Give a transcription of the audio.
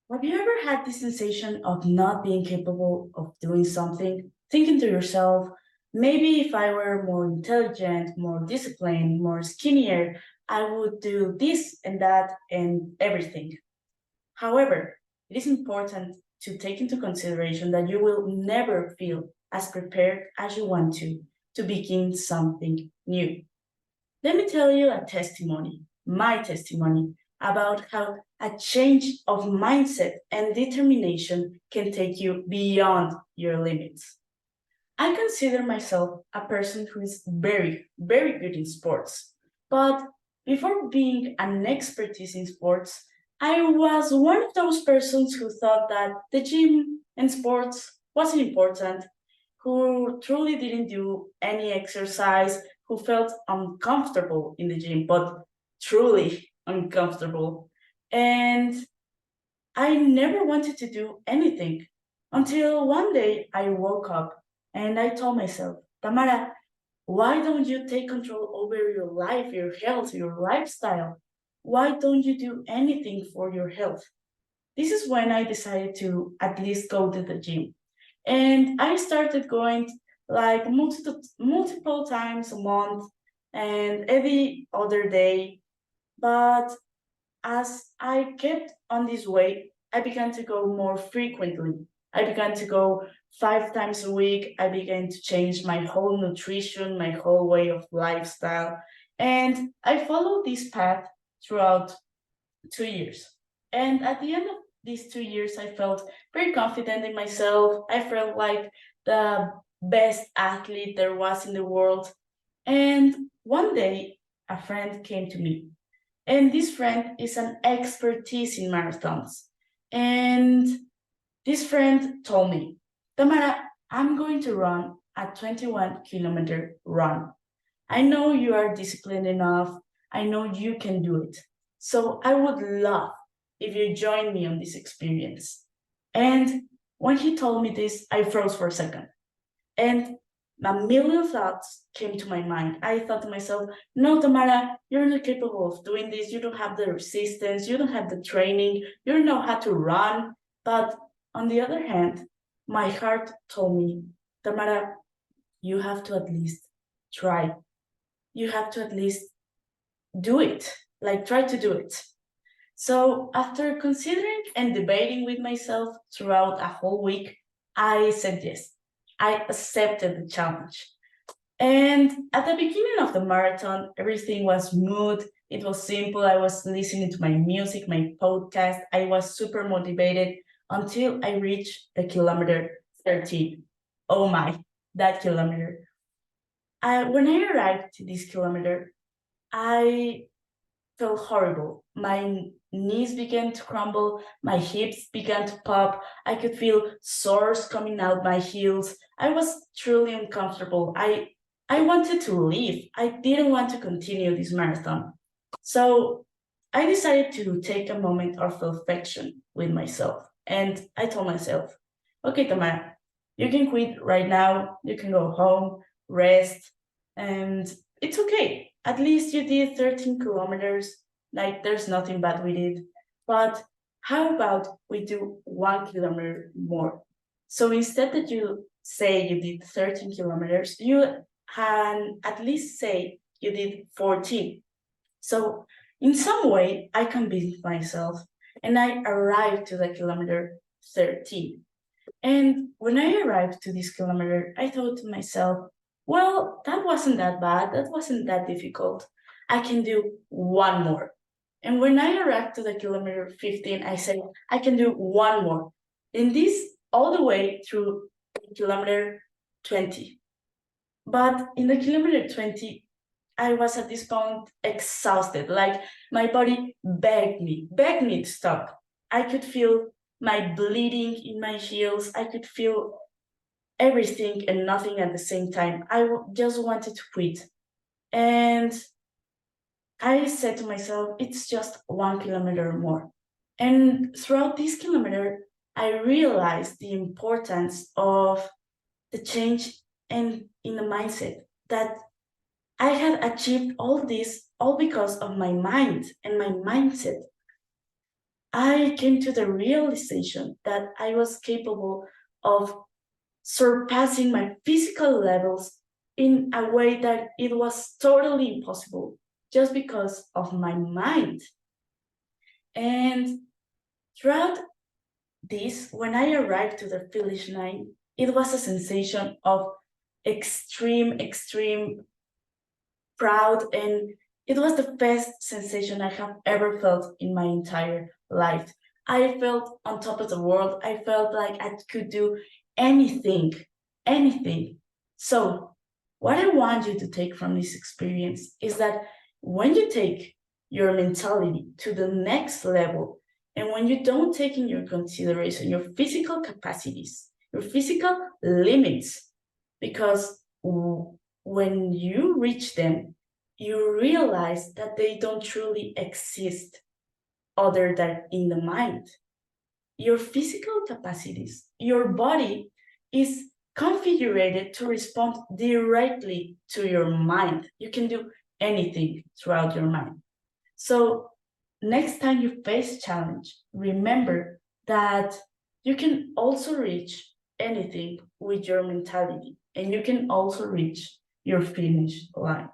Have you ever had this sensation of not being capable of doing something? Thinking to yourself, maybe if I were more intelligent, more disciplined, more skinnier, I would do this and that and everything. However, it is important to take into consideration that you will never feel as prepared as you want to begin something new. Let me tell you a testimony, my testimony, about how a change of mindset and determination can take you beyond your limits. I consider myself a person who is very, very good in sports. But before being an expertise in sports, I was one of those persons who thought that the gym and sports wasn't important, who truly didn't do any exercise, who felt uncomfortable in the gym, but truly uncomfortable. And I never wanted to do anything until one day I woke up and I told myself, Tamara, why don't you take control over your life, your health, your lifestyle? Why don't you do anything for your health? This is when I decided to at least go to the gym. And I started going like multiple times a month and every other day. But as I kept on this way, I began to go more frequently. I began to go 5 times a week. I began to change my whole nutrition, my whole way of lifestyle. And I followed this path throughout 2 years. And at the end of these 2 years, I felt very confident in myself. I felt like the best athlete there was in the world. And one day, a friend came to me, and this friend is an expertise in marathons. And this friend told me, Tamara, I'm going to run a 21-kilometer run. I know you are disciplined enough. I know you can do it. So I would love if you join me on this experience. And when he told me this, I froze for a second. And a million thoughts came to my mind. I thought to myself, no, Tamara, you're not capable of doing this. You don't have the resistance. You don't have the training. You don't know how to run. But on the other hand, my heart told me, Tamara, you have to at least try. You have to at least do it, like try to do it. So after considering and debating with myself throughout a whole week, I said yes. I accepted the challenge. And at the beginning of the marathon, everything was smooth. It was simple. I was listening to my music, my podcast. I was super motivated until I reached the kilometer 13. Oh my, that kilometer. When I arrived to this kilometer, I felt horrible. My knees began to crumble, my hips began to pop. I could feel sores coming out my heels. I was truly uncomfortable. I wanted to leave. I didn't want to continue this marathon. So I decided to take a moment of reflection with myself. And I told myself, okay, Tamara, you can quit right now. You can go home, rest, and it's okay. At least you did 13 kilometers. Like, there's nothing bad with it. But how about we do 1 kilometer more? So instead that you say you did 13 kilometers, you can at least say you did 14. So in some way, I convinced myself and I arrived to the kilometer 13. And when I arrived to this kilometer, I thought to myself, well, that wasn't that bad. That wasn't that difficult. I can do one more. And when I arrived to the kilometer 15, I said, I can do one more. And this all the way through kilometer 20. But in the kilometer 20, I was at this point exhausted. Like my body begged me to stop. I could feel my bleeding in my heels. I could feel everything and nothing at the same time. Just wanted to quit. And I said to myself, it's just 1 kilometer more. And throughout this kilometer, I realized the importance of the change and in the mindset that I had achieved all this all because of my mind and my mindset. I came to the realization that I was capable of surpassing my physical levels in a way that it was totally impossible just because of my mind. And throughout this, when I arrived to the finish line, it was a sensation of extreme proud, and it was the best sensation I have ever felt in my entire life. I felt on top of the world. I felt like I could do anything, anything. So, what I want you to take from this experience is that when you take your mentality to the next level, and when you don't take in your consideration your physical capacities, your physical limits, because when you reach them, you realize that they don't truly exist other than in the mind. Your physical capacities, your body is configured to respond directly to your mind. You can do anything throughout your mind. So next time you face challenge, remember that you can also reach anything with your mentality, and you can also reach your finish line.